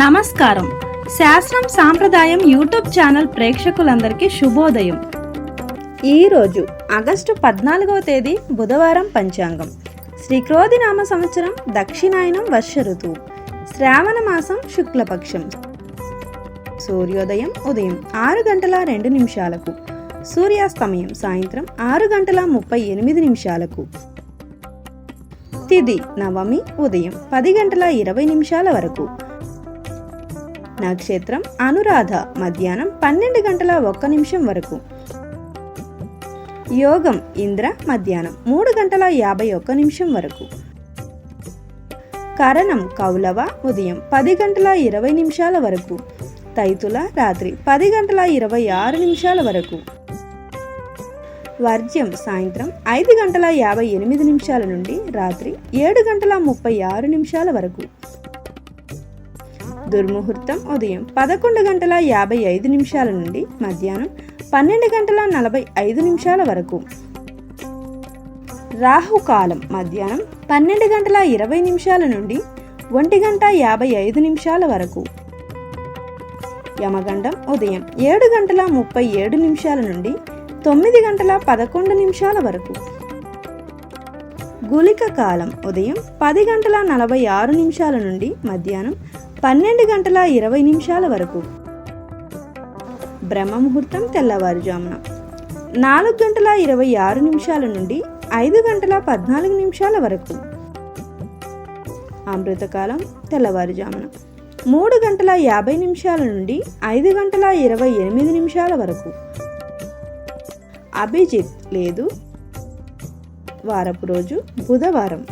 నమస్కారం. శాస్త్రం సాంప్రదాయం యూట్యూబ్ ఛానల్ ప్రేక్షకులందరికీ శుభోదయం. ఈరోజు ఆగస్టు 14వ తేదీ బుధవారం. పంచాంగం శ్రీ క్రోధినామ సంవత్సరం, దక్షిణాయనం, వర్ష ఋతువు, శ్రావణ మాసం, శుక్లపక్షం. సూర్యోదయం ఉదయం 6:02 సూర్యాస్తమయం సాయంత్రం 6:38 తిథి నవమి ఉదయం 10:20 వరకు. నక్షత్రం అనురాధ మధ్యాహ్నం 12:01 వరకు. యోగం ఇంద్ర మధ్యాహ్నం 3:51 వరకు. కరణం కౌలవ ఉదయం 10:20 వరకు. తైతుల రాత్రి 10:26 వరకు. వర్జ్యం సాయంత్రం 5:58 నుండి రాత్రి 7:36 వరకు. దుర్ముహూర్తం ఉదయం 11:55 నుండి మధ్యాహ్నం 12:45 వరకు. రాహుకాలం మధ్యాహ్నం 12:20 నుండి 1:55 వరకు. యమగండం ఉదయం 7:37 నుండి 9:11 వరకు. గుళిక కాలం ఉదయం 10:46 నుండి మధ్యాహ్నం 12:20 వరకు. బ్రహ్మముహూర్తం తెల్లవారుజామున 4:26 నుండి 5:14 వరకు. అమృతకాలం తెల్లవారుజామున 3:50 నుండి 5:28 వరకు. అభిజిత్ లేదు. వారపు రోజు బుధవారం.